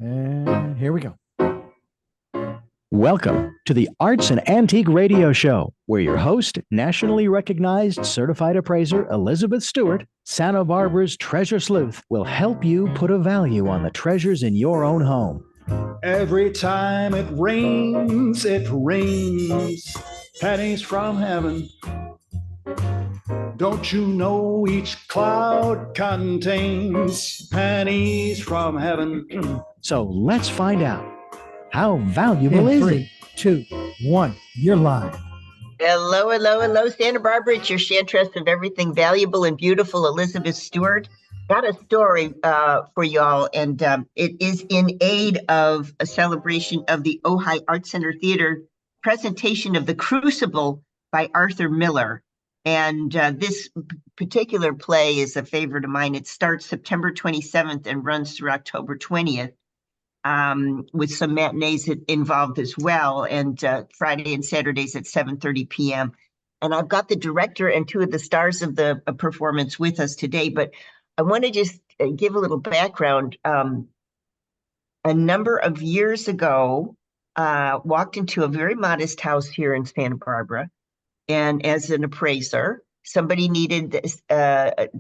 And here we go. Welcome to the Arts and Antique Radio Show, where your host, nationally recognized certified appraiser Elizabeth Stewart, Santa Barbara's treasure sleuth, will help you put a value on the treasures in your own home. Every time it rains, pennies from heaven. Don't you know each cloud contains pennies from heaven? So let's find out. How valuable In is it? 3, 2, 1, you're live. Hello, hello, hello, Santa Barbara. It's your chantress of everything valuable and beautiful, Elizabeth Stewart. Got a story for y'all, and it is in aid of a celebration of the Ojai Art Center Theater presentation of The Crucible by Arthur Miller. And this particular play is a favorite of mine. It starts September 27th and runs through October 20th. With some matinees involved as well, and Friday and Saturdays at 7:30 p.m. And I've got the director and two of the stars of the performance with us today, but I want to just give a little background. A number of years ago, walked into a very modest house here in Santa Barbara, and as an appraiser, somebody needed this, the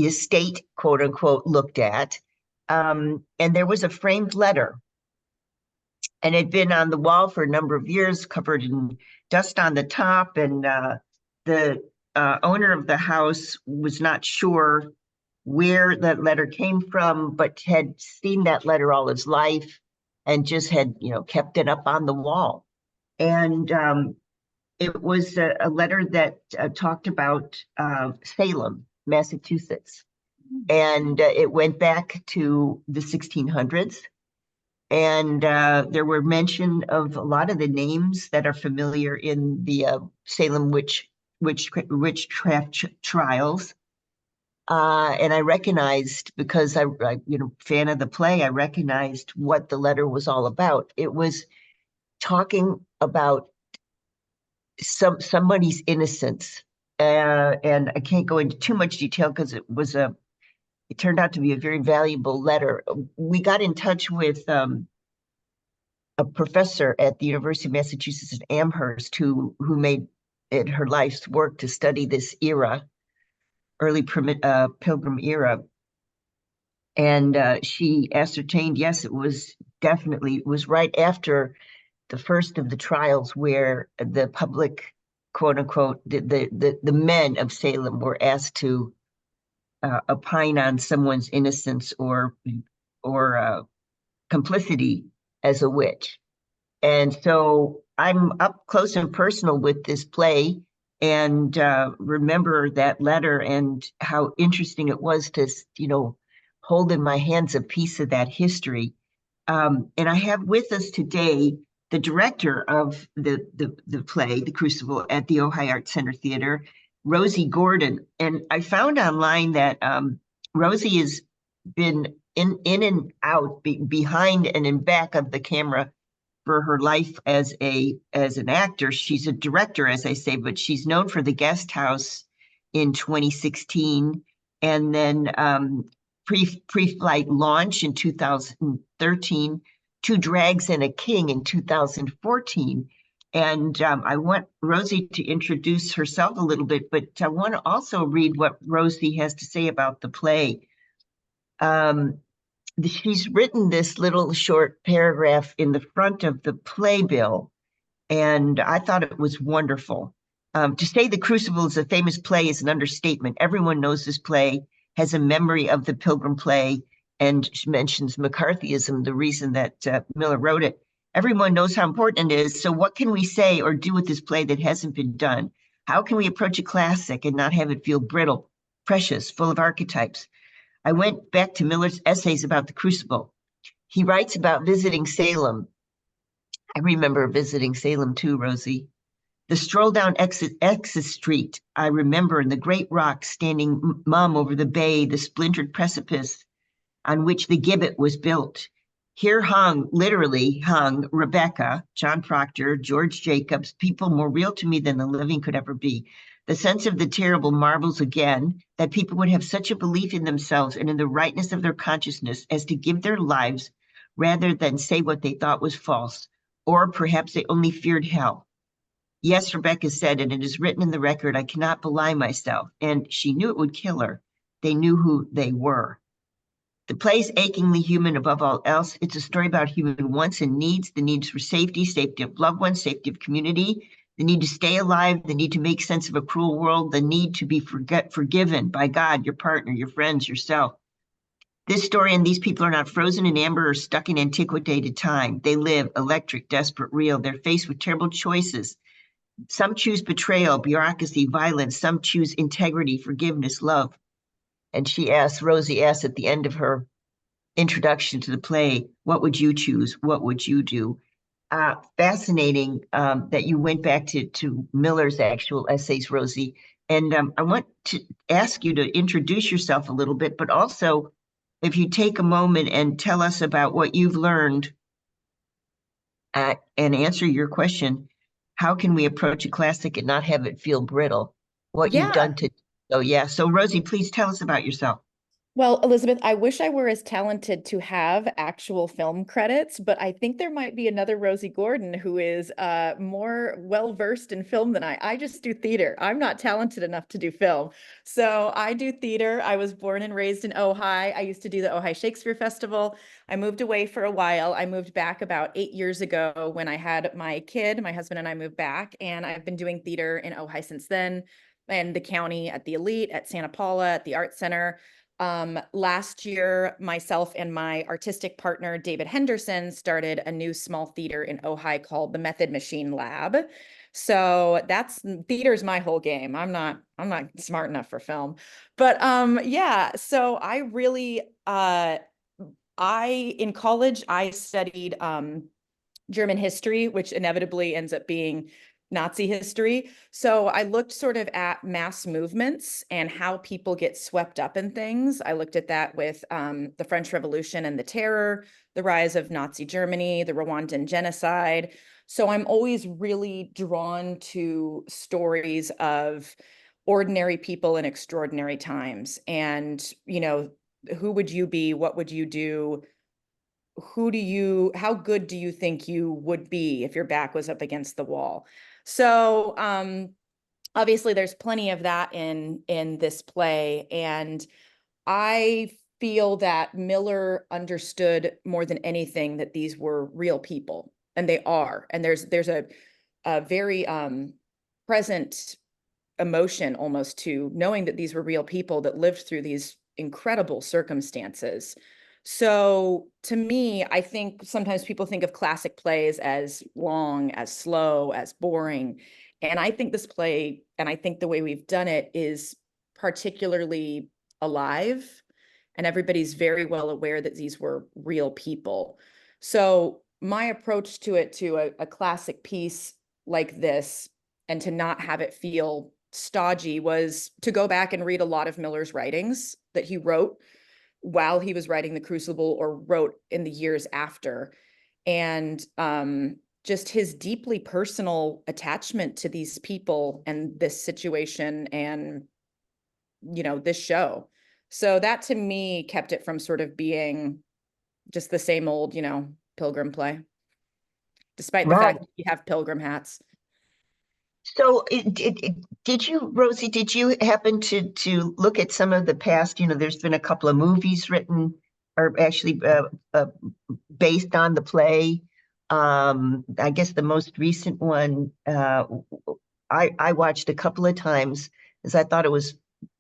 estate, quote unquote, looked at. And there was a framed letter, and it had been on the wall for a number of years, covered in dust on the top. And the owner of the house was not sure where that letter came from, but had seen that letter all his life and just had, kept it up on the wall. And it was a letter that talked about Salem, Massachusetts. And it went back to the 1600s. And there were mention of a lot of the names that are familiar in the Salem witchcraft trials. And I recognized, because I fan of the play, I recognized what the letter was all about. It was talking about somebody's innocence. And I can't go into too much detail because it turned out to be a very valuable letter. We got in touch with a professor at the University of Massachusetts at Amherst who made it her life's work to study this era, early Pilgrim era. And she ascertained, yes, it was right after the first of the trials where the public, quote unquote, the men of Salem were asked to opine on someone's innocence or complicity as a witch. And so I'm up close and personal with this play, and remember that letter and how interesting it was to, hold in my hands a piece of that history. And I have with us today the director of the play, The Crucible, at the Ojai Art Center Theater, Rosie Gordon. And I found online that Rosie has been in and out, behind and in back of the camera for her life as an actor. She's a director, as I say, but she's known for The Guest House in 2016, and then Pre-Flight Launch in 2013, Two Drags and a King in 2014. And I want Rosie to introduce herself a little bit, but I want to also read what Rosie has to say about the play. She's written this little short paragraph in the front of the playbill, and I thought it was wonderful. To say The Crucible is a famous play is an understatement. Everyone knows this play, has a memory of the Pilgrim play, and she mentions McCarthyism, the reason that Miller wrote it. Everyone knows how important it is. So what can we say or do with this play that hasn't been done? How can we approach a classic and not have it feel brittle, precious, full of archetypes? I went back to Miller's essays about The Crucible. He writes about visiting Salem. I remember visiting Salem too, Rosie. The stroll down Exit Street, I remember, and the great rock standing mum over the bay, the splintered precipice on which the gibbet was built. Here literally hung Rebecca, John Proctor, George Jacobs, people more real to me than the living could ever be. The sense of the terrible marvels again, that people would have such a belief in themselves and in the rightness of their consciousness as to give their lives rather than say what they thought was false, or perhaps they only feared hell. Yes, Rebecca said, and it is written in the record, I cannot belie myself. And she knew it would kill her. They knew who they were. The play is achingly human above all else. It's a story about human wants and needs, the needs for safety, safety of loved ones, safety of community, the need to stay alive, the need to make sense of a cruel world, the need to be forgiven by God, your partner, your friends, yourself. This story and these people are not frozen in amber or stuck in antiquated time. They live electric, desperate, real. They're faced with terrible choices. Some choose betrayal, bureaucracy, violence. Some choose integrity, forgiveness, love. And Rosie asks at the end of her introduction to the play, what would you choose? What would you do? Fascinating that you went back to Miller's actual essays, Rosie. And I want to ask you to introduce yourself a little bit, but also if you take a moment and tell us about what you've learned and answer your question, how can we approach a classic and not have it feel brittle? What you've Yeah. done to, oh yeah. So Rosie, please tell us about yourself. Well, Elizabeth, I wish I were as talented to have actual film credits, but I think there might be another Rosie Gordon who is more well-versed in film than I. I just do theater. I'm not talented enough to do film. So I do theater. I was born and raised in Ojai. I used to do the Ojai Shakespeare Festival. I moved away for a while. I moved back about 8 years ago when I had my kid. My husband and I moved back, and I've been doing theater in Ojai since then, and the county at the Elite, at Santa Paula, at the Art Center. Last year, myself and my artistic partner, David Henderson, started a new small theater in Ojai called the Method Machine Lab. So theater's my whole game. I'm not smart enough for film. But yeah, so I really in college I studied German history, which inevitably ends up being Nazi history. So I looked sort of at mass movements and how people get swept up in things. I looked at that with the French Revolution and the Terror, the rise of Nazi Germany, the Rwandan genocide. So I'm always really drawn to stories of ordinary people in extraordinary times. And, who would you be? What would you do? How good do you think you would be if your back was up against the wall? So obviously there's plenty of that in this play. And I feel that Miller understood more than anything that these were real people, and they are. And there's a very present emotion almost to knowing that these were real people that lived through these incredible circumstances. So to me, I think sometimes people think of classic plays as long, as slow, as boring. And I think this play, and I think the way we've done it is particularly alive. And everybody's very well aware that these were real people. So my approach to it, to a classic piece like this, and to not have it feel stodgy, was to go back and read a lot of Miller's writings that he wrote while he was writing The Crucible or wrote in the years after. And just his deeply personal attachment to these people and this situation and, this show. So that to me kept it from sort of being just the same old, Pilgrim play, despite the Right. fact that you have Pilgrim hats. So did you, Rosie, did you happen to look at some of the past? There's been a couple of movies written or actually based on the play. I guess the most recent one I watched a couple of times as I thought it was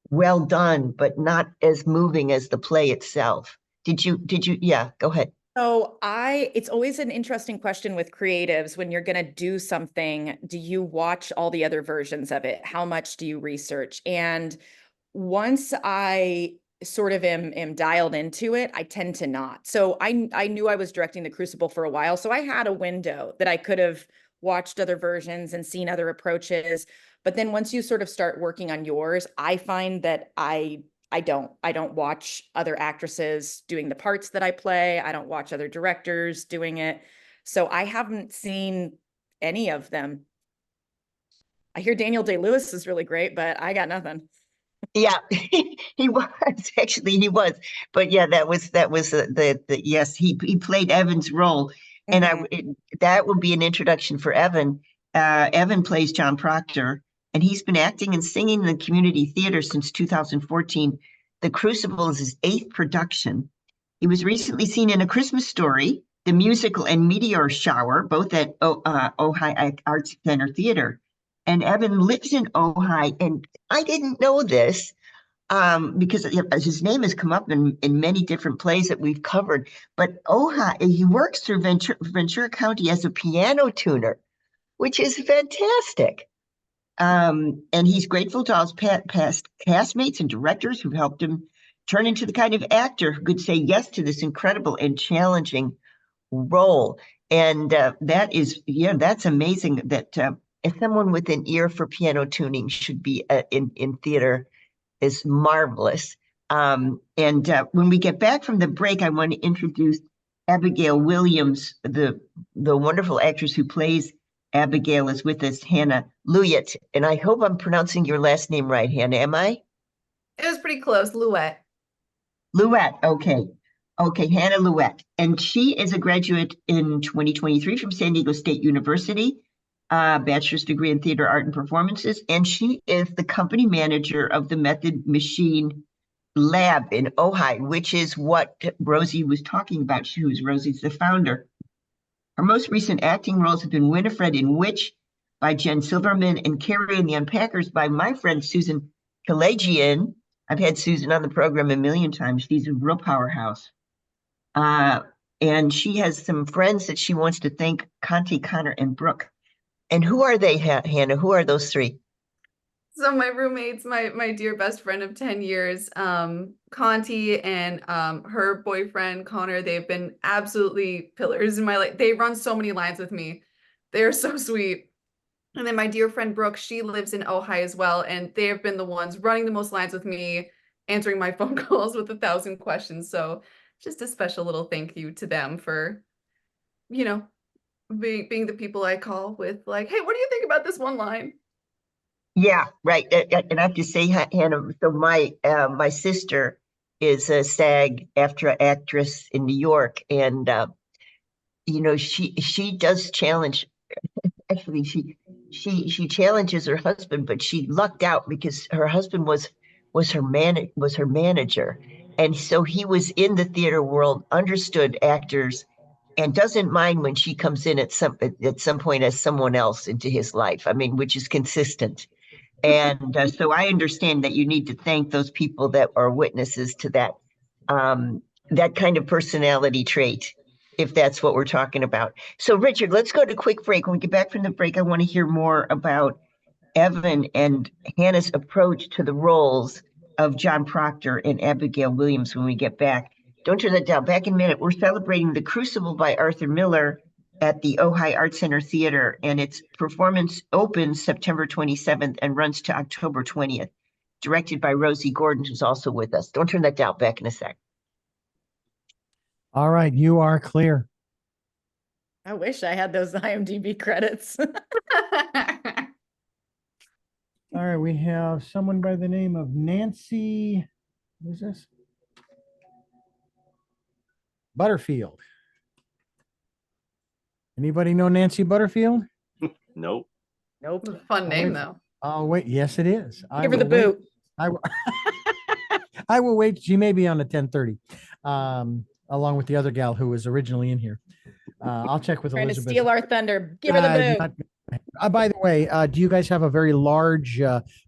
well done, but not as moving as the play itself. Did you? Yeah, go ahead. So it's always an interesting question with creatives when you're going to do something. Do you watch all the other versions of it? How much do you research? And once I sort of am dialed into it, I tend to not. So I knew I was directing The Crucible for a while. So I had a window that I could have watched other versions and seen other approaches. But then once you sort of start working on yours, I find that I don't watch other actresses doing the parts that I play. I don't watch other directors doing it. So I haven't seen any of them. I hear Daniel Day-Lewis is really great, but I got nothing. Yeah, he was actually he was, but yeah, that was the yes, he played Evan's role, and Mhm. that would be an introduction for Evan. Evan plays John Proctor, and he's been acting and singing in the community theater since 2014. The Crucible is his eighth production. He was recently seen in A Christmas Story, the musical, and Meteor Shower, both at Ojai Arts Center Theater. And Evan lives in Ojai, and I didn't know this because his name has come up in many different plays that we've covered. But Ojai, he works through Ventura County as a piano tuner, which is fantastic. And he's grateful to all his past castmates and directors who've helped him turn into the kind of actor who could say yes to this incredible and challenging role. And that is, that's amazing that if someone with an ear for piano tuning should be in theater is marvelous. And when we get back from the break, I want to introduce Abigail Williams, the wonderful actress who plays Abigail is with us, Hannah Luyet. And I hope I'm pronouncing your last name right, Hannah. Am I? It was pretty close, Louette. Luette. Okay. Okay, Hannah Luette. And she is a graduate in 2023 from San Diego State University, bachelor's degree in theater art and performances. And she is the company manager of the Method Machine Lab in Ojai, which is what Rosie was talking about. Rosie's the founder. Her most recent acting roles have been Winifred in Witch by Jen Silverman and Carrie and the Unpackers by my friend Susan Kalajian. I've had Susan on the program a million times. She's a real powerhouse. And she has some friends that she wants to thank, Conti, Connor, and Brooke. And who are they, Hannah? Who are those three? So my roommates, my dear best friend of 10 years, Conti and her boyfriend Connor, they've been absolutely pillars in my life. They run so many lines with me. They're so sweet. And then my dear friend Brooke, she lives in Ojai as well, and they have been the ones running the most lines with me, answering my phone calls with 1,000 questions. So just a special little thank you to them for, you know, being the people I call with like, hey, what do you think about this one line? Yeah, right. And I have to say, Hannah, so my sister is a SAG-AFTRA actress in New York, and she does challenge. Actually, she challenges her husband, but she lucked out because her husband was her manager, and so he was in the theater world, understood actors, and doesn't mind when she comes in at some point as someone else into his life. I mean, which is consistent. And so I understand that you need to thank those people that are witnesses to that kind of personality trait, if that's what we're talking about. So, Richard, let's go to quick break. When we get back from the break, I want to hear more about Evan and Hannah's approach to the roles of John Proctor and Abigail Williams when we get back. Don't turn that down. Back in a minute, we're celebrating The Crucible by Arthur Miller at the Ojai Art Center Theater, and its performance opens September 27th and runs to October 20th. Directed by Rosie Gordon, who's also with us. Don't turn that down. Back in a sec. All right, you are clear. I wish I had those IMDb credits. All right, we have someone by the name of Nancy. Who's this? Butterfield. Anybody know Nancy Butterfield? Nope. Nope. Fun name though. Oh, wait. Yes, it is. Give her the boot. I will, I will wait. She may be on the 10:30, along with the other gal who was originally in here. I'll check with Trying Elizabeth. to steal our thunder. Give her the boot. By the way, do you guys have a very large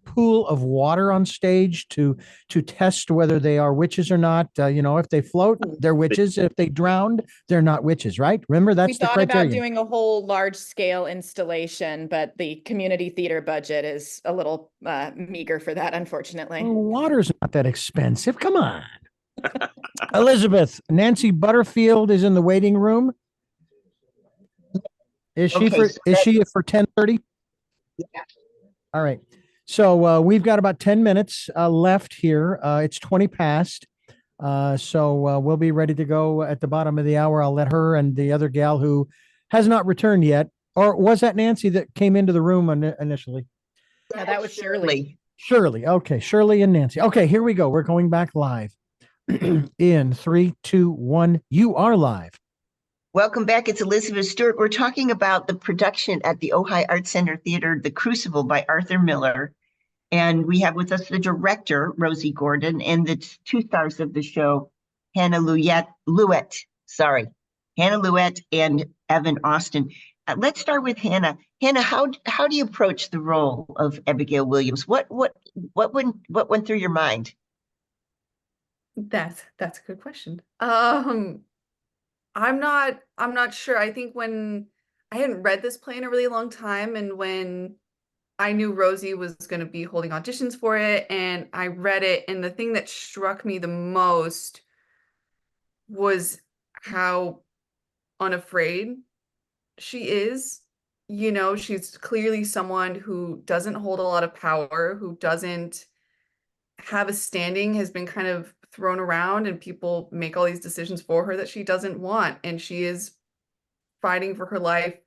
pool of water on stage to test whether they are witches or not? If they float, they're witches. If they drowned, they're not witches, right? Remember, that's the criteria. We thought about doing a whole large scale installation, but the community theater budget is a little meager for that, unfortunately. Well, water's not that expensive. Come on. Elizabeth, Nancy Butterfield is in the waiting room. Is she Okay, for 10:30? Yeah. All right. So we've got about 10 minutes left here. It's 20 past. So we'll be ready to go at the bottom of the hour. I'll let her and the other gal who has not returned yet, or was that Nancy that came into the room initially? Yeah, that was Shirley. Shirley. Okay, Shirley and Nancy. Okay, here we go. We're going back live. In 3, 2, 1, you are live. Welcome back. It's Elizabeth Stewart. We're talking about the production at the Ojai Art Center Theater, The Crucible by Arthur Miller. And we have with us the director, Rosie Gordon, and the two stars of the show, Hannah Luette, Hannah Luette and Evan Austin. Let's start with Hannah. Hannah, how do you approach the role of Abigail Williams? What went through your mind? That's a good question. I'm not sure. I think when I hadn't read this play in a really long time, and when I knew Rosie was going to be holding auditions for it, and I read it, and the thing that struck me the most was how unafraid she is. You know, she's clearly someone who doesn't hold a lot of power, who doesn't have a standing, has been kind of thrown around, and people make all these decisions for her that she doesn't want. And she is fighting for her life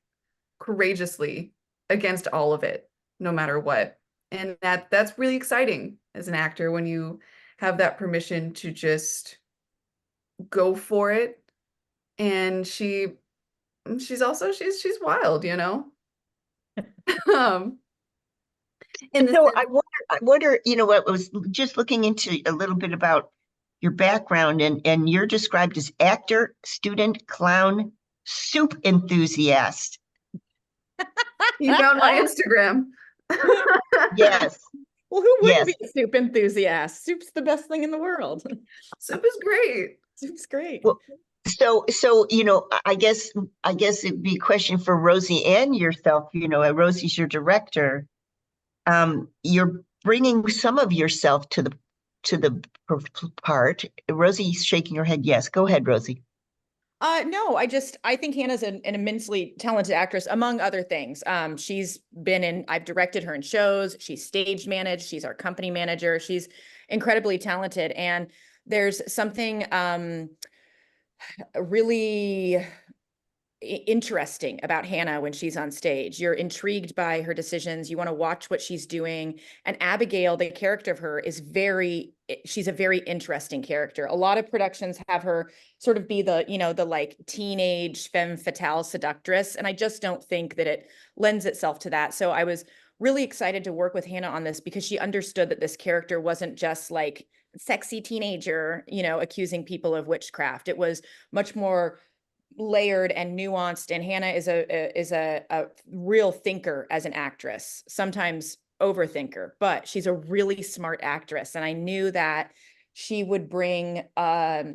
courageously against all of it, no matter what. And that's really exciting as an actor when you have that permission to just go for it. And she's wild, you know. um So I wonder, you know, what was just looking into a little bit about your background, and you're described as actor, student, clown, soup enthusiast. You found my Instagram. Yes. Well, who wouldn't Yes. be a soup enthusiast? Soup's the best thing in the world. Soup is great. Soup's great. Well, so you know, I guess it'd be a question for Rosie and yourself. You know, Rosie's your director. You're bringing some of yourself to the part. Rosie's shaking her head. Yes, go ahead, Rosie. No, I think Hannah's an immensely talented actress, among other things. I've directed her in shows, she's stage managed, she's our company manager, she's incredibly talented. And there's something really interesting about Hannah when she's on stage. You're intrigued by her decisions. You want to watch what she's doing. And Abigail, the character of her, she's a very interesting character. A lot of productions have her sort of be the like teenage femme fatale seductress. And I just don't think that it lends itself to that. So I was really excited to work with Hannah on this because she understood that this character wasn't just like sexy teenager, accusing people of witchcraft. It was much more layered and nuanced, and Hannah is a real thinker as an actress, sometimes overthinker, but she's a really smart actress. And I knew that she would bring a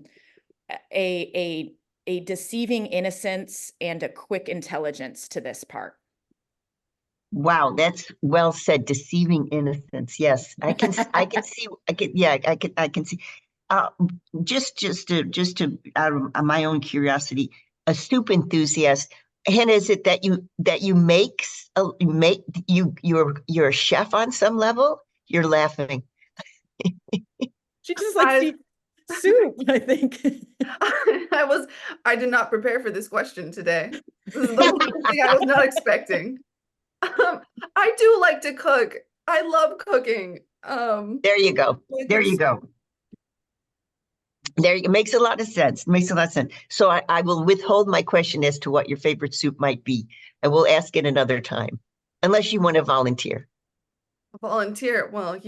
deceiving innocence and a quick intelligence to this part. Wow, that's well said. Deceiving innocence. Yes, I can see. I can see. Just to out of my own curiosity, a soup enthusiast. Hannah, is it that you you're a chef on some level? You're laughing. She just likes soup, I think. I did not prepare for this question today. This is the one thing I was not expecting. I do like to cook. I love cooking. There you go. There you go. It makes a lot of sense. So I will withhold my question as to what your favorite soup might be. I will ask it another time, unless you want to volunteer. Volunteer? Well,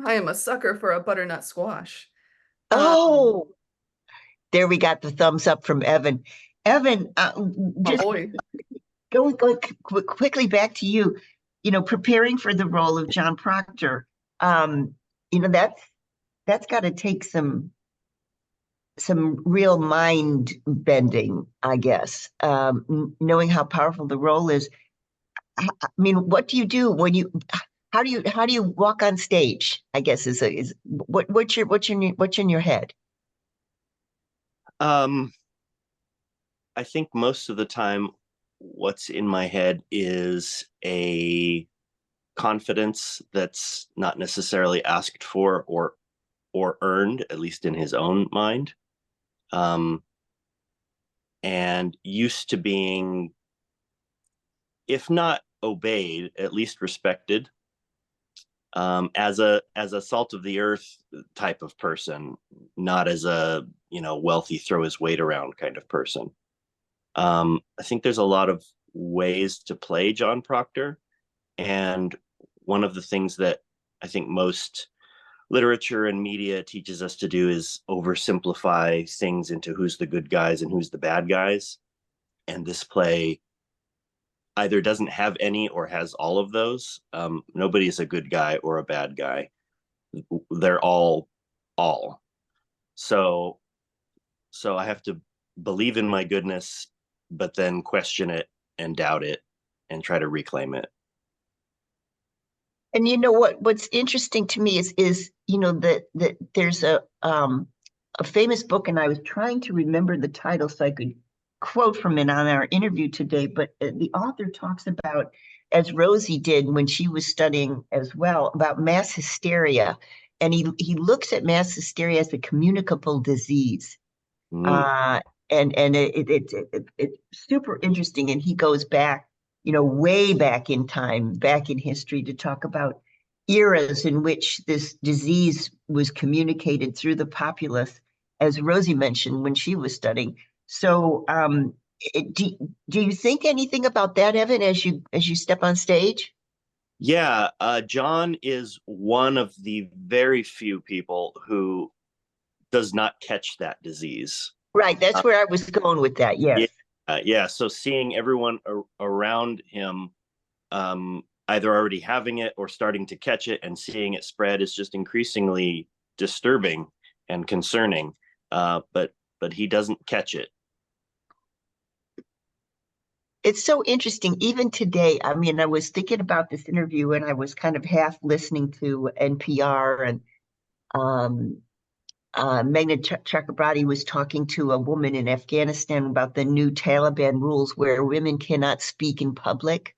I am a sucker for a butternut squash. Oh, there we got the thumbs up from Evan. Evan, just going quickly back to you. Preparing for the role of John Proctor. That's got to take some real mind bending, I guess. Knowing how powerful the role is. I mean, what do you do when you? How do you walk on stage? I guess is what's in your head? I think most of the time, what's in my head is a confidence that's not necessarily asked for or earned, at least in his own mind. And used to being, if not obeyed, at least respected. as a salt of the earth type of person, not as a wealthy throw his weight around kind of person. I think there's a lot of ways to play John Proctor, and one of the things that I think most literature and media teaches us to do is oversimplify things into who's the good guys and who's the bad guys. And this play either doesn't have any or has all of those. Nobody is a good guy or a bad guy. They're all. So I have to believe in my goodness, but then question it and doubt it and try to reclaim it. And what's interesting to me is that there's a famous book, and I was trying to remember the title so I could quote from it on our interview today, but the author talks about, as Rosie did when she was studying as well, about mass hysteria. And he looks at mass hysteria as a communicable disease. And it's super interesting. And he goes back, way back in time, back in history, to talk about eras in which this disease was communicated through the populace, as Rosie mentioned when she was studying. So do you think anything about that, Evan, as you step on stage? Yeah, John is one of the very few people who does not catch that disease. Right, that's where I was going with that, yes. Yeah, so seeing everyone around him either already having it or starting to catch it and seeing it spread is just increasingly disturbing and concerning. But he doesn't catch it. It's so interesting. Even today, I mean, I was thinking about this interview and I was kind of half listening to NPR, and Meghna Chakrabarti was talking to a woman in Afghanistan about the new Taliban rules where women cannot speak in public.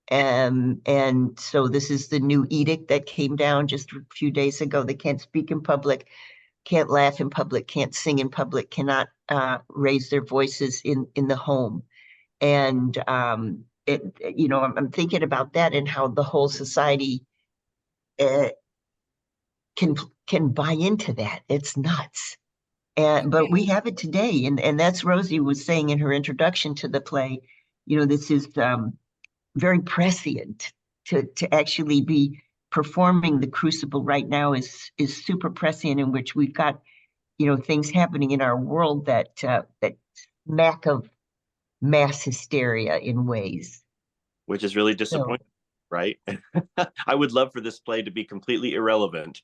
And so this is the new edict that came down just a few days ago. They can't speak in public, can't laugh in public, can't sing in public, cannot raise their voices in the home. And I'm thinking about that and how the whole society can buy into that. It's nuts. But we have it today, and that's Rosie was saying in her introduction to the play. This is very prescient to actually be performing the Crucible right now is super prescient, in which we've got things happening in our world that smack of mass hysteria in ways, which is really disappointing, right? I would love for this play to be completely irrelevant,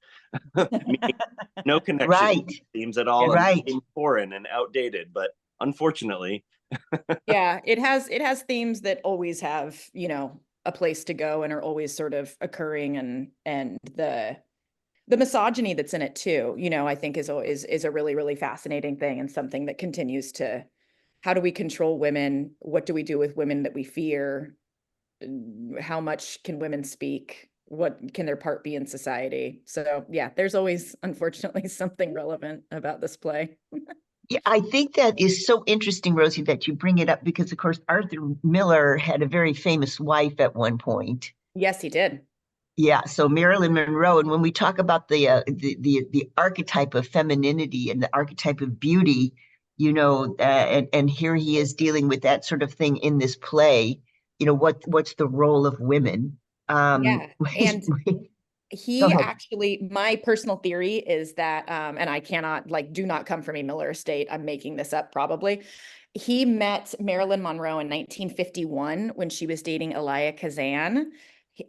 no connection right, themes at all, right, and foreign and outdated. But unfortunately, yeah, it has themes that always have a place to go and are always sort of occurring, and the misogyny that's in it too, I think is a really, really fascinating thing, and something that continues to. How do we control women? What do we do with women that we fear? How much can women speak? What can their part be in society? So yeah, there's always, unfortunately, something relevant about this play. Yeah, I think that is so interesting, Rosie, that you bring it up, because of course Arthur Miller had a very famous wife at one point. Yes, he did. Yeah, so Marilyn Monroe. And when we talk about the archetype of femininity and the archetype of beauty, and here he is dealing with that sort of thing in this play. What's the role of women? Yeah, and he actually, my personal theory is that, and I cannot, do not come from a Miller estate, I'm making this up probably. He met Marilyn Monroe in 1951 when she was dating Elia Kazan.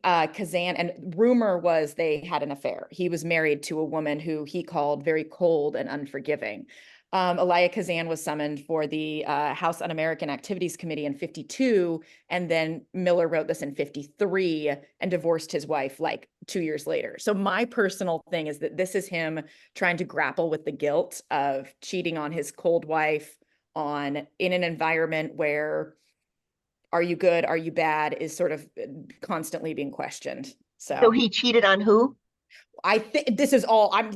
Kazan, and rumor was they had an affair. He was married to a woman who he called very cold and unforgiving. Elia Kazan was summoned for the House Un-American Activities Committee in 52, and then Miller wrote this in 53 and divorced his wife 2 years later. So my personal thing is that this is him trying to grapple with the guilt of cheating on his cold wife in an environment where are you good, are you bad is sort of constantly being questioned. So he cheated on who? I think this is all, I'm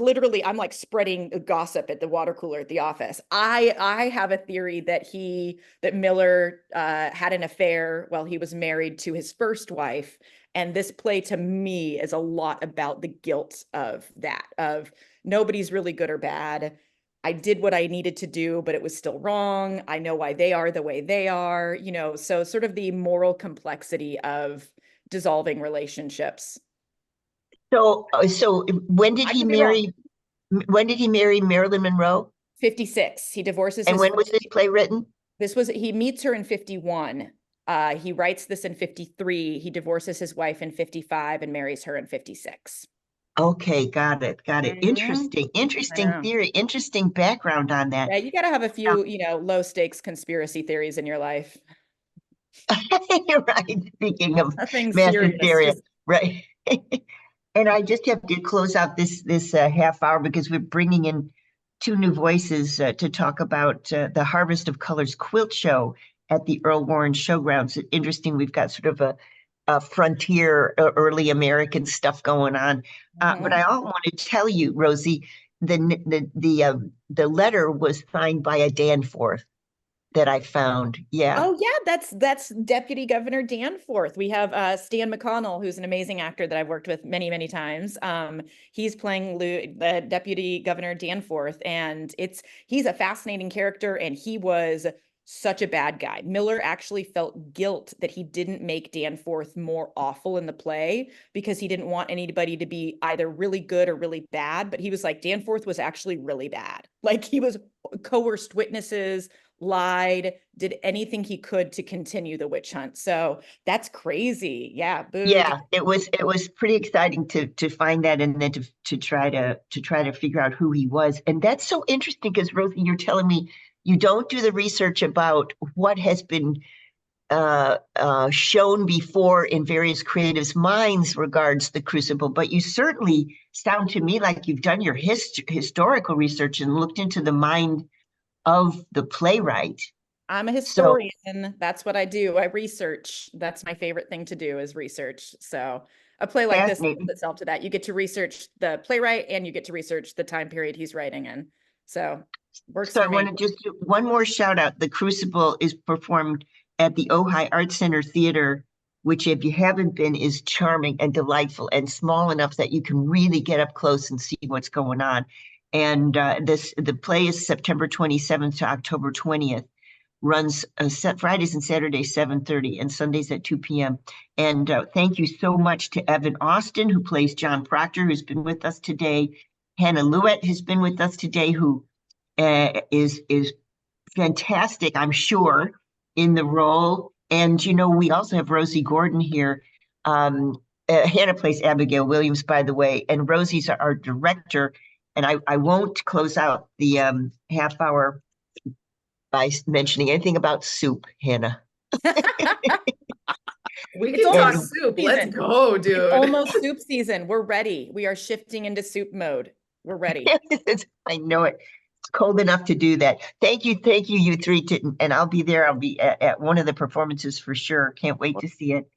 like spreading gossip at the water cooler at the office. I have a theory that Miller had an affair while he was married to his first wife, And this play to me is a lot about the guilt of that, of nobody's really good or bad. I did what I needed to do, but it was still wrong. I know why they are the way they are, so sort of the moral complexity of dissolving relationships. So, when did I he could be wrong. marry? When did he marry Marilyn Monroe? 56. He divorces And his when was this play written? he meets her in 51. He writes this in 53. He divorces his wife in 55 and marries her in 56. Okay, got it. Interesting Yeah. theory, interesting background on that. Yeah, you got to have a few, low stakes conspiracy theories in your life. You're right. Speaking of Nothing mass serious. hysteria, right? And I just have to close out this half hour because we're bringing in two new voices to talk about the Harvest of Colors quilt show at the Earl Warren Showgrounds. Interesting. We've got sort of a frontier, early American stuff going on. But I also want to tell you, Rosie, the letter was signed by a Danforth that I found. Yeah. Oh yeah, that's Deputy Governor Danforth. We have Stan McConnell, who's an amazing actor that I've worked with many, many times. He's playing the Deputy Governor Danforth, and he's a fascinating character, and he was such a bad guy. Miller actually felt guilt that he didn't make Danforth more awful in the play because he didn't want anybody to be either really good or really bad. But he was like, Danforth was actually really bad. Like he was coerced witnesses, lied, did anything he could to continue the witch hunt. So that's crazy. Yeah. Yeah, it was pretty exciting to find that, and then to try to figure out who he was. And that's so interesting because, Rosie, you're telling me you don't do the research about what has been shown before in various creatives' minds regards the Crucible, but you certainly sound to me like you've done your historical research and looked into the mind of the playwright. I'm a historian. That's what I do. I research. That's my favorite thing to do is research. So a play like this lends itself to that. You get to research the playwright and you get to research the time period he's writing in. So works for me. I want to just do one more shout out. The Crucible is performed at the Ojai Art Center Theater, which, if you haven't been, is charming and delightful and small enough that you can really get up close and see what's going on. And the play is September 27th to October 20th. Runs Fridays and Saturdays 7:30 and Sundays at 2 p.m. And thank you so much to Evan Austin, who plays John Proctor, who's been with us today. Hannah Lewitt has been with us today, who is fantastic, I'm sure, in the role. And we also have Rosie Gordon here. Hannah plays Abigail Williams, by the way, and Rosie's our director. And I won't close out the half hour by mentioning anything about soup, Hannah. We can talk soup. Let's go, dude. It's almost soup season. We're ready. We are shifting into soup mode. We're ready. I know it. It's cold enough to do that. Thank you, you three. And I'll be there. I'll be at one of the performances for sure. Can't wait to see it.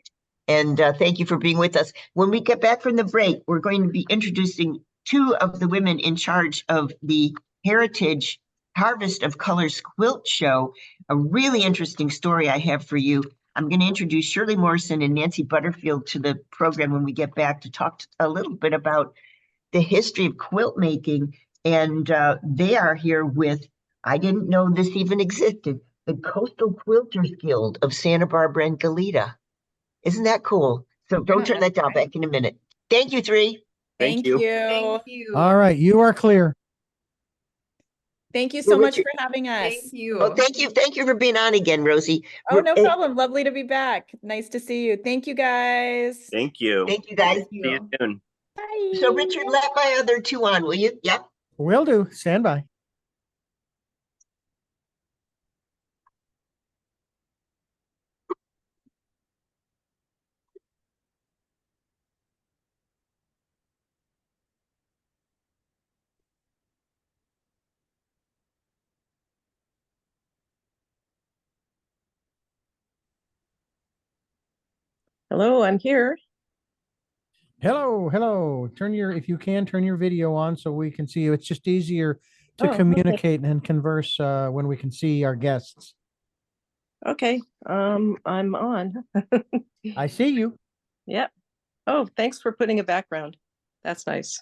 And thank you for being with us. When we get back from the break, we're going to be introducing two of the women in charge of the Heritage Harvest of Colors quilt show. A really interesting story I have for you. I'm going to introduce Shirley Morrison and Nancy Butterfield to the program when we get back to talk a little bit about the history of quilt making. And they are here with, I didn't know this even existed, the Coastal Quilters Guild of Santa Barbara and Goleta. Isn't that cool? So don't turn that down. Back in a minute. Thank you, three. Thank you. Thank you. All right, you are clear. Thank you so much for having us. Thank you. Oh, thank you. Thank you for being on again, Rosie. Oh, no problem. Lovely to be back. Nice to see you. Thank you, guys. Thank you. Thank you, guys. See you soon. Bye. So, Richard, let my other two on, will you? Yep. Will do. Stand by. Hello, I'm here. Hello, hello. If you can, turn your video on so we can see you. It's just easier to communicate and converse when we can see our guests. Okay, I'm on. I see you. Yep. Oh, thanks for putting a background. That's nice.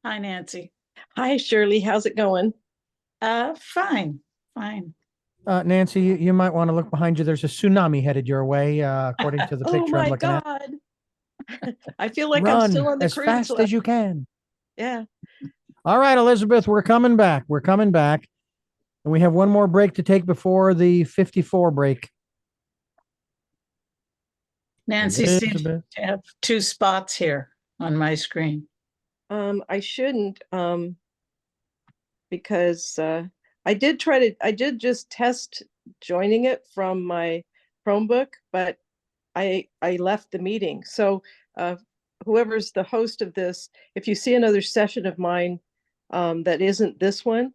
Hi, Nancy. Hi, Shirley. How's it going? Fine. Nancy, you might want to look behind you. There's a tsunami headed your way, according to the Oh picture I'm my looking at. God. I feel like I'm still Run on the as cruise fast left. as you can. Yeah. All right, Elizabeth, we're coming back. We're coming back. And we have one more break to take before the 54 break. Nancy seems Elizabeth. to have two spots here on my screen. I shouldn't, because I did just test joining it from my Chromebook, but I left the meeting. So whoever's the host of this, if you see another session of mine that isn't this one.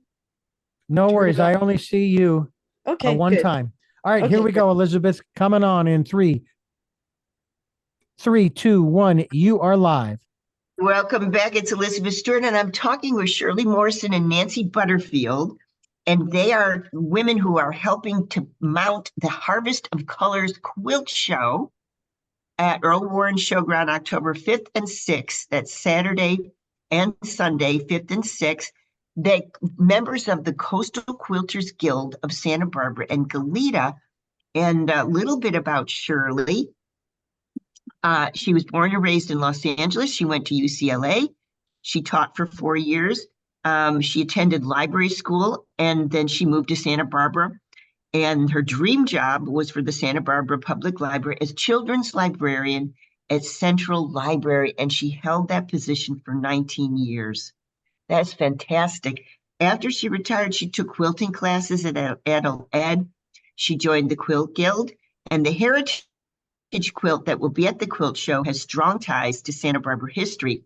No turn worries. it I on. only see you Okay, one good. time. All right, here Okay, we go, Elizabeth. Coming on in 3, 2, 1. You are live. Welcome back. It's Elizabeth Stewart, and I'm talking with Shirley Morrison and Nancy Butterfield. And they are women who are helping to mount the Harvest of Colors quilt show at Earl Warren Showground October 5th and 6th. That's Saturday and Sunday, 5th and 6th. They members of the Coastal Quilters Guild of Santa Barbara and Goleta. And a little bit about Shirley. She was born and raised in Los Angeles. She went to UCLA. She taught for 4 years. She attended library school, and then she moved to Santa Barbara. And her dream job was for the Santa Barbara Public Library as children's librarian at Central Library, and she held that position for 19 years. That's fantastic. After she retired, she took quilting classes at Adult Ed. She joined the Quilt Guild, and the Heritage quilt that will be at the quilt show has strong ties to Santa Barbara history.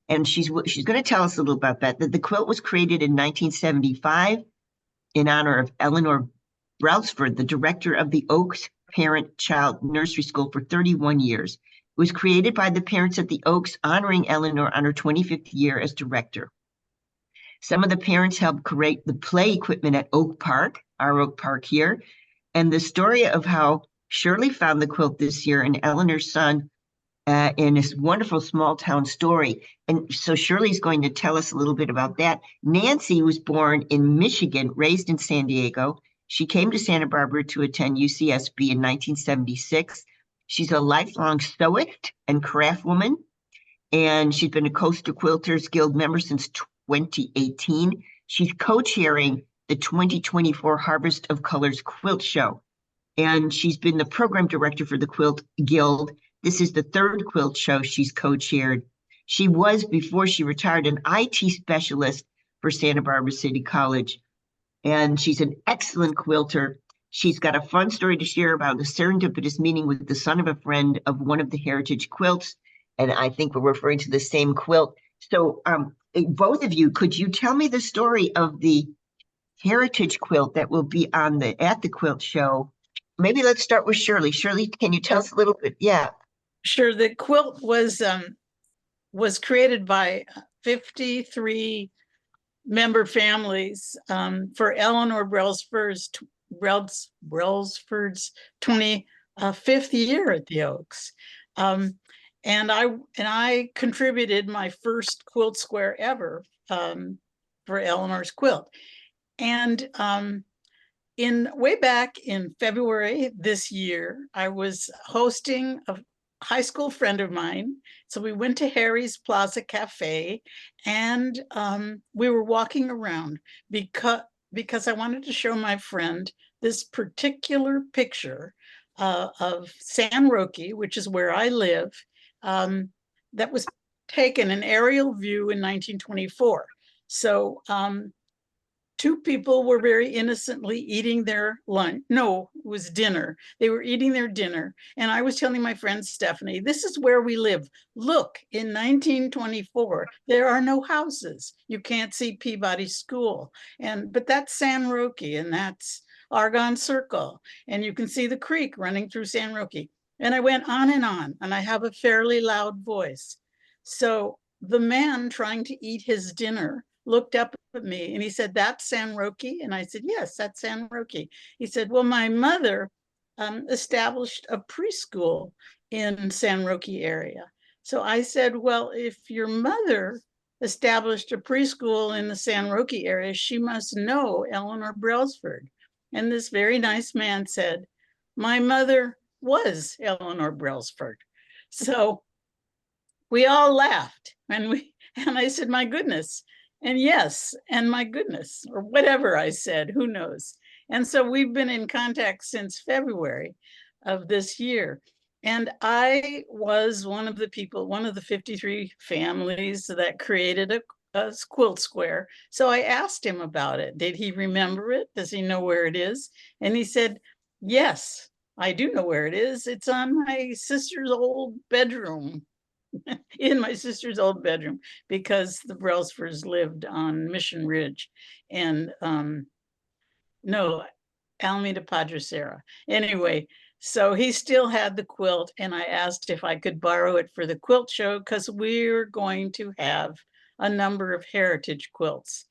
And she's going to tell us a little about that. The quilt was created in 1975 in honor of Eleanor Brailsford, the director of the Oaks Parent-Child Nursery School for 31 years. It was created by the parents at the Oaks, honoring Eleanor on her 25th year as director. Some of the parents helped create the play equipment at Oak Park, our Oak Park here, and the story of how Shirley found the quilt this year and Eleanor's son in this wonderful small town story. And so Shirley's going to tell us a little bit about that. Nancy was born in Michigan, raised in San Diego. She came to Santa Barbara to attend UCSB in 1976. She's a lifelong sewist and craft woman, and she's been a Coastal Quilters Guild member since 2018. She's co-chairing the 2024 Harvest of Colors Quilt Show, and she's been the program director for the Quilt Guild. This is the third quilt show she's co-chaired. She was, before she retired, an IT specialist for Santa Barbara City College, and she's an excellent quilter. She's got a fun story to share about a serendipitous meeting with the son of a friend of one of the Heritage quilts, and I think we're referring to the same quilt. So both of you, could you tell me the story of the Heritage quilt that will be on at the quilt show? Maybe let's start with Shirley. Shirley, can you tell us a little bit? Yeah. Sure. The quilt was created by 53 member families for Eleanor Brailsford's 25th year at the Oaks. And I contributed my first quilt square ever for Eleanor's quilt. And way back in February this year, I was hosting a high school friend of mine. So we went to Harry's Plaza Cafe, and we were walking around because I wanted to show my friend this particular picture of San Roque, which is where I live, that was taken an aerial view in 1924. So two people were very innocently eating their lunch. No, it was dinner. They were eating their dinner. And I was telling my friend Stephanie, this is where we live. Look, in 1924, there are no houses. You can't see Peabody School. But that's San Roque, and that's Argonne Circle. And you can see the creek running through San Roque. And I went on, and I have a fairly loud voice. So the man trying to eat his dinner looked up at me and he said, "That's San Roque?" And I said, "Yes, that's San Roque." He said, "Well, my mother established a preschool in San Roque area." So I said, "Well, if your mother established a preschool in the San Roque area, she must know Eleanor Brailsford." And this very nice man said, "My mother was Eleanor Brailsford." So we all laughed, and I said, "My goodness," and "Yes," and "My goodness," or whatever I said, who knows. And so we've been in contact since February of this year. And I was one of the people, one of the 53 families that created a quilt square. So I asked him about it. Did he remember it? Does he know where it is? And he said, "Yes, I do know where it is. It's on my sister's old bedroom." In my sister's old bedroom, because the Brailsfords lived on Mission Ridge and no, Alameda Padre Serra. Anyway, so he still had the quilt, and I asked if I could borrow it for the quilt show because we're going to have a number of heritage quilts.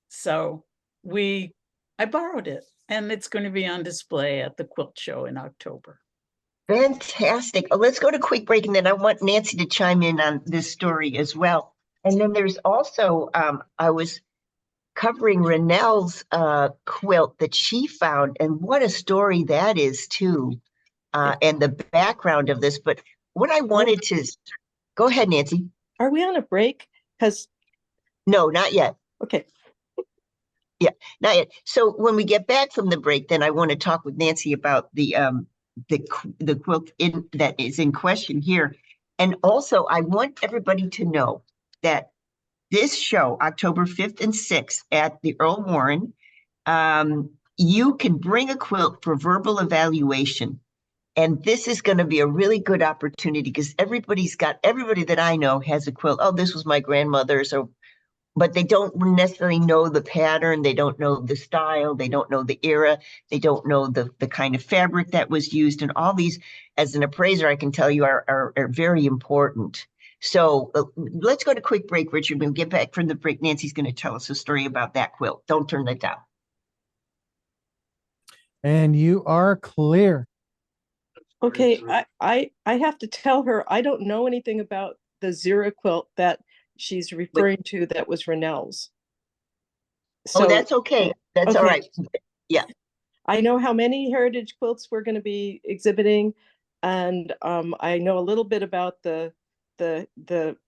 So I borrowed it, and it's going to be on display at the quilt show in October. Fantastic. Let's go to a quick break, and then I want Nancy to chime in on this story as well. And then there's also, I was covering Renelle's quilt that she found, and what a story that is too, and the background of this. But what I wanted to, go ahead, Nancy. Are we on a break? Because No, not yet. Okay. Yeah, not yet. So when we get back from the break, then I want to talk with Nancy about the quilt that is in question here. And also, I want everybody to know that this show, October 5th and 6th at the Earl Warren, you can bring a quilt for verbal evaluation. And this is going to be a really good opportunity because everybody that I know has a quilt. Oh, this was my grandmother's, but they don't necessarily know the pattern. They don't know the style. They don't know the era. They don't know the kind of fabric that was used. And all these, as an appraiser, I can tell you are very important. So let's go to a quick break, Richard. When we get back from the break, Nancy's going to tell us a story about that quilt. Don't turn that down. And you are clear. Okay, I have to tell her I don't know anything about the Zira quilt that she's referring to that was Renelle's. So that's okay. That's all right. Yeah. I know how many heritage quilts we're going to be exhibiting, and I know a little bit about the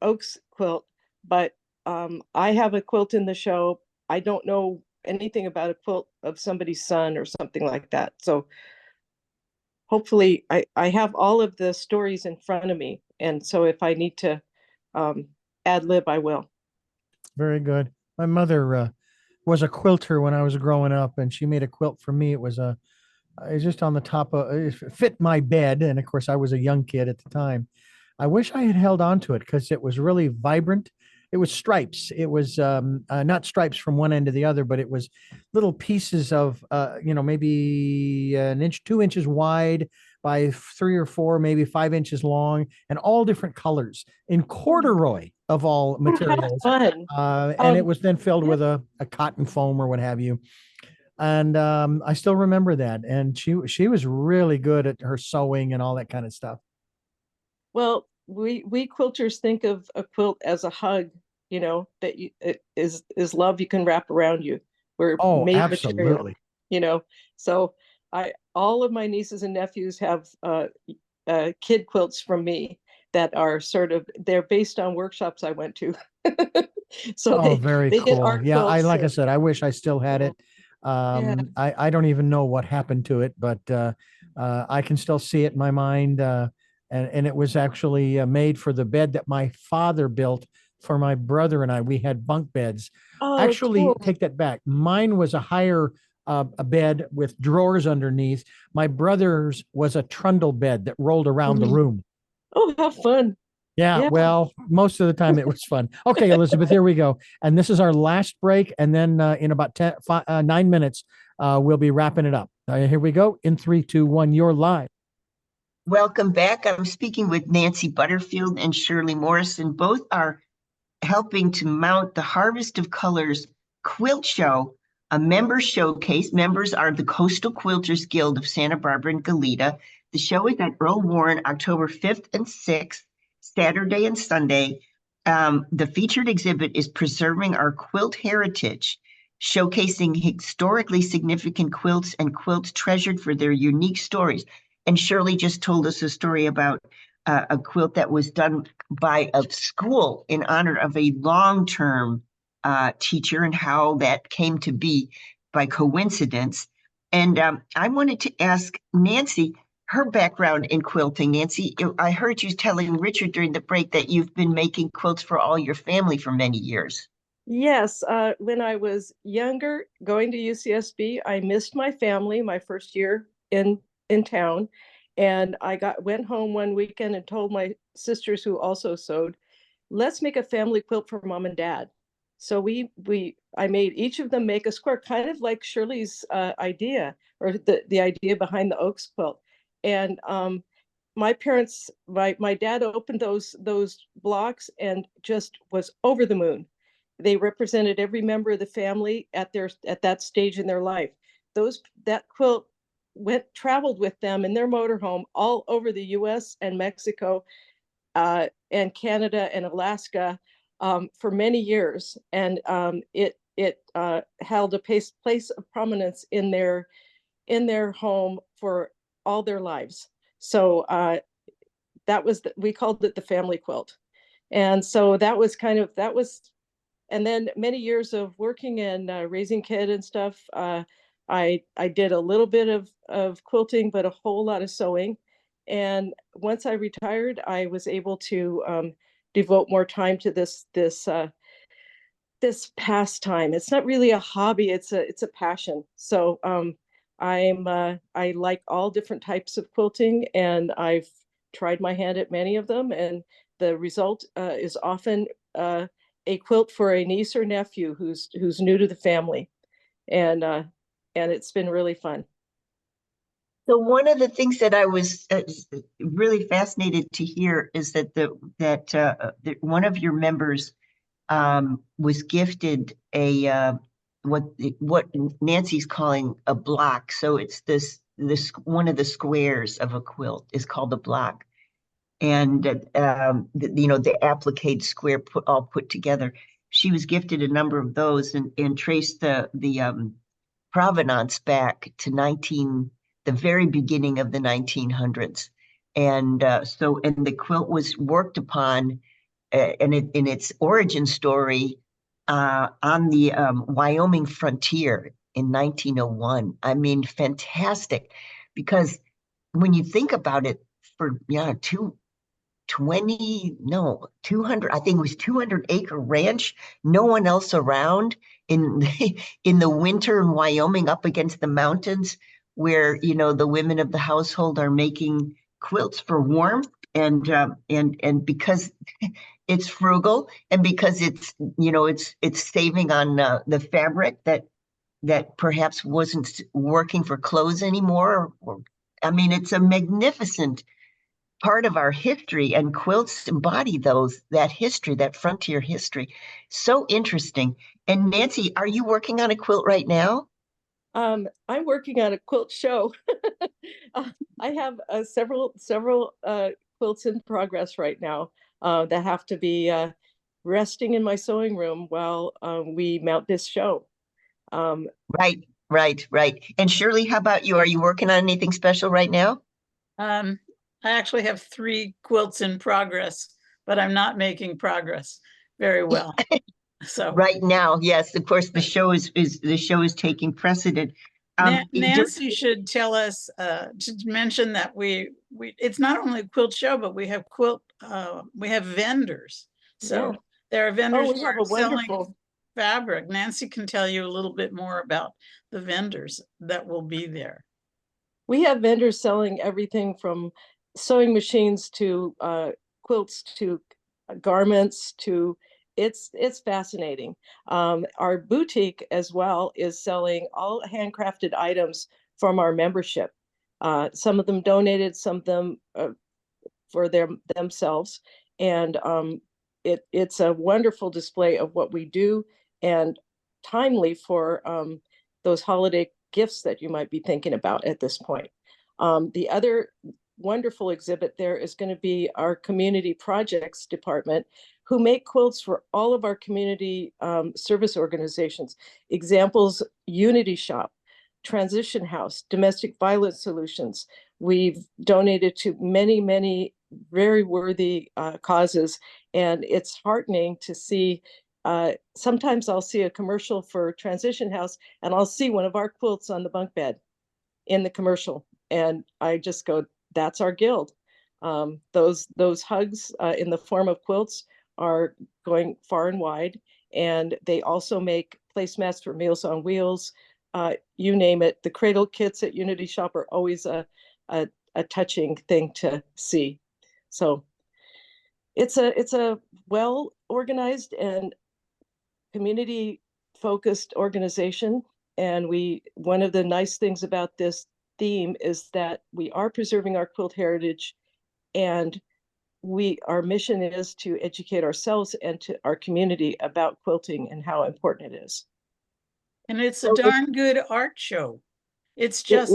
Oaks quilt, but I have a quilt in the show. I don't know anything about a quilt of somebody's son or something like that. So hopefully I have all of the stories in front of me, and so if I need to ad lib, I will. Very good. My mother was a quilter when I was growing up, and she made a quilt for me. It was just on the top of it fit my bed, and of course I was a young kid at the time. I wish I had held on to it because it was really vibrant. It was stripes. It was not stripes from one end to the other, but it was little pieces of maybe an inch, 2 inches wide by 3 or 4, maybe 5 inches long, and all different colors in corduroy of all materials. And it was then filled with a cotton foam or what have you. And I still remember that. And she was really good at her sewing and all that kind of stuff. Well, we quilters think of a quilt as a hug, that it is love you can wrap around you. We're made absolutely material, so all of my nieces and nephews have kid quilts from me that are they're based on workshops I went to. So very cool. Yeah, like I said, I wish I still had it. I don't even know what happened to it, but I can still see it in my mind. And it was actually made for the bed that my father built for my brother and I. We had bunk beds. Actually, cool. Take that back. Mine was a higher a bed with drawers underneath. My brother's was a trundle bed that rolled around the room. Oh, how fun. Yeah, well, most of the time it was fun. Okay, Elizabeth, here we go. And this is our last break. And then in about 9 minutes, we'll be wrapping it up. Here we go. In 3, 2, 1, you're live. Welcome back. I'm speaking with Nancy Butterfield and Shirley Morrison. Both are helping to mount the Harvest of Colors Quilt Show, a member showcase. Members are the Coastal Quilters Guild of Santa Barbara and Goleta. The show is at Earl Warren, October 5th and 6th, Saturday and Sunday. The featured exhibit is Preserving Our Quilt Heritage, showcasing historically significant quilts and quilts treasured for their unique stories. And Shirley just told us a story about a quilt that was done by a school in honor of a long-term teacher and how that came to be by coincidence. And I wanted to ask Nancy her background in quilting. Nancy, I heard you telling Richard during the break that you've been making quilts for all your family for many years. Yes, when I was younger, going to UCSB, I missed my family my first year in town, and I went home one weekend and told my sisters who also sewed, let's make a family quilt for mom and dad. So I made each of them make a square, kind of like Shirley's idea, or the idea behind the Oaks quilt. And my parents, my dad opened those blocks and just was over the moon. They represented every member of the family at that stage in their life. That quilt traveled with them in their motorhome all over the U.S. and Mexico, and Canada and Alaska for many years, and it held a place of prominence in their home for all their lives. So we called it the family quilt, and so that was and then many years of working and raising kids and stuff. I did a little bit of quilting, but a whole lot of sewing. And once I retired, I was able to devote more time to this pastime. It's not really a hobby; it's a passion. So I like all different types of quilting, and I've tried my hand at many of them. And the result is often a quilt for a niece or nephew who's new to the family, and it's been really fun. So one of the things that I was really fascinated to hear is that one of your members was gifted a what Nancy's calling a block. So it's this one of the squares of a quilt is called a block, and the applique square all put together. She was gifted a number of those and traced the provenance back to the very beginning of the 1900s. And and the quilt was worked upon in its origin story on the Wyoming frontier in 1901. I mean, fantastic, because when you think about it, for 200, I think it was 200-acre ranch, no one else around in the winter in Wyoming up against the mountains, where the women of the household are making quilts for warmth, and because it's frugal, and because it's saving on the fabric that perhaps wasn't working for clothes anymore. I mean, it's a magnificent part of our history, and quilts embody that history, that frontier history. So interesting. And Nancy, are you working on a quilt right now? I'm working on a quilt show. I have several quilts in progress right now that have to be resting in my sewing room while we mount this show. Right. And Shirley, how about you? Are you working on anything special right now? I actually have 3 quilts in progress, but I'm not making progress very well. So right now, yes, of course, the show is taking precedent. Nancy should tell us to mention that we it's not only a quilt show, but we have vendors. So there are vendors who are selling fabric. Nancy can tell you a little bit more about the vendors that will be there. We have vendors selling everything from sewing machines to quilts to garments to it's fascinating. Our boutique as well is selling all handcrafted items from our membership. Some of them donated, some of them for themselves, and it's a wonderful display of what we do, and timely for those holiday gifts that you might be thinking about at this point. The other wonderful exhibit there is going to be our community projects department, who make quilts for all of our community service organizations. Examples: Unity Shop, Transition House, Domestic Violence Solutions. We've donated to many, many very worthy causes, and it's heartening to see. Sometimes I'll see a commercial for Transition House, and I'll see one of our quilts on the bunk bed in the commercial, and I just go, "That's our guild." Those hugs in the form of quilts are going far and wide, and they also make placemats for Meals on Wheels. You name it. The cradle kits at Unity Shop are always a touching thing to see. So it's a well organized and community focused organization. And one of the nice things about this theme is that we are preserving our quilt heritage, and our mission is to educate ourselves and to our community about quilting and how important it is. And it's a darn good art show. It's just,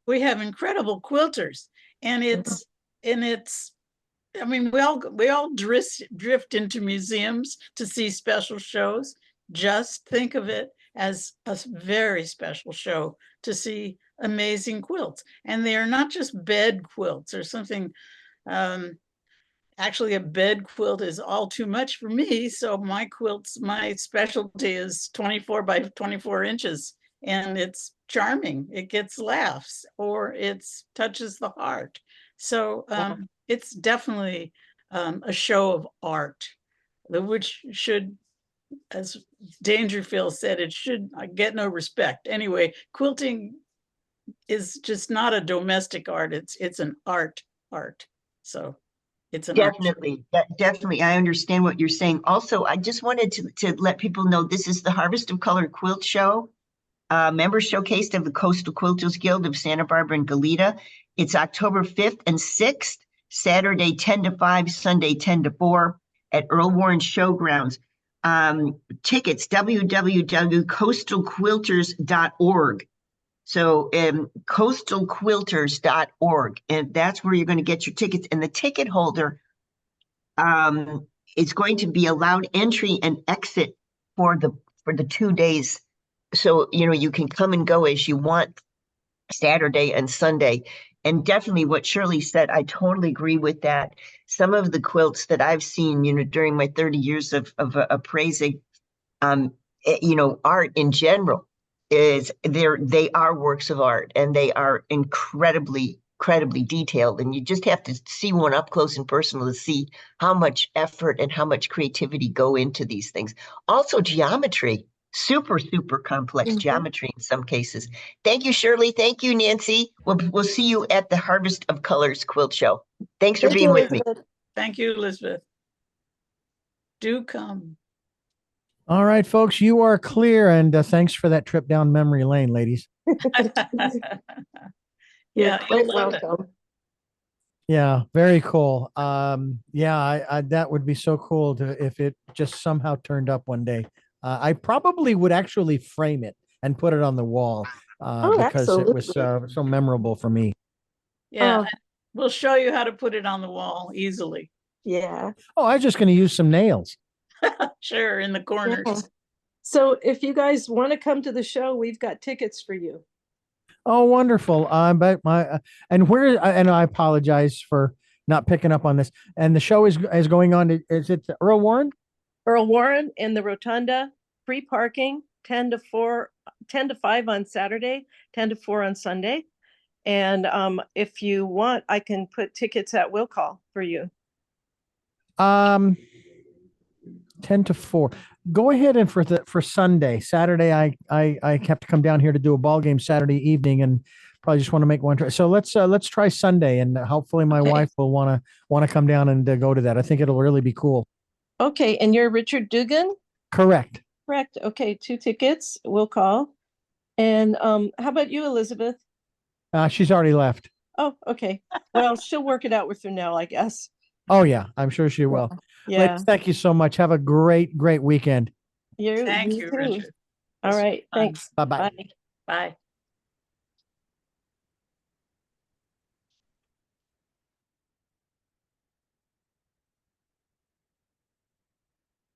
we have incredible quilters, and it's I mean, we all drift into museums to see special shows. Just think of it as a very special show to see amazing quilts. And they are not just bed quilts or something. Actually, a bed quilt is all too much for me. So my specialty is 24 by 24 inches. And it's charming. It gets laughs, or it touches the heart. So it's definitely a show of art, which should, as Dangerfield said, it should get no respect. Anyway, quilting is just not a domestic art. It's an art. So it's an definitely, definitely. I understand what you're saying. Also, I just wanted to let people know this is the Harvest of Color Quilt Show. Member showcase of the Coastal Quilters Guild of Santa Barbara and Goleta. It's October 5th and 6th, Saturday 10 to 5, Sunday 10 to 4 at Earl Warren Showgrounds. Tickets, www.coastalquilters.org. So coastalquilters.org, and that's where you're going to get your tickets. And the ticket holder is going to be allowed entry and exit for the 2 days. So, you can come and go as you want Saturday and Sunday. And definitely what Shirley said, I totally agree with that. Some of the quilts that I've seen, during my 30 years of appraising, art in general, they are works of art, and they are incredibly detailed. And you just have to see one up close and personal to see how much effort and how much creativity go into these things. Also, geometry. Super complex geometry in some cases. Thank you, Shirley. Thank you, Nancy. We'll see you at the Harvest of Colors Quilt Show. Thanks for being with me. Thank you, Elizabeth. Do come. All right, folks, you are clear, and thanks for that trip down memory lane, ladies. Yeah, quite welcome. Yeah, very cool. Yeah, that would be so cool if it just somehow turned up one day. I probably would actually frame it and put it on the wall because it was so memorable for me. Yeah, we'll show you how to put it on the wall easily. Yeah. Oh, I was just going to use some nails. Sure, in the corners. Yeah. So if you guys want to come to the show, we've got tickets for you. Oh, wonderful. But and I apologize for not picking up on this. And the show is going on. Is it Earl Warren? Earl Warren in the Rotunda, free parking, 10 to 5 on Saturday, 10 to 4 on Sunday. And if you want, I can put tickets at will call for you. 10 to 4. Go ahead, and for Saturday, I have to come down here to do a ball game Saturday evening, and probably just want to make one try. So let's try Sunday, and hopefully my wife will want to come down and go to that. I think it'll really be cool. Okay, and you're Richard Dugan? Correct. Okay, 2 tickets. We'll call. And how about you, Elizabeth? She's already left. Oh, okay. Well, she'll work it out with you now, I guess. Oh yeah, I'm sure she will. Yeah. Ladies, thank you so much. Have a great, great weekend. You Thank you you, too. Richard. All This was right. fun. Thanks. Bye-bye. Bye. Bye.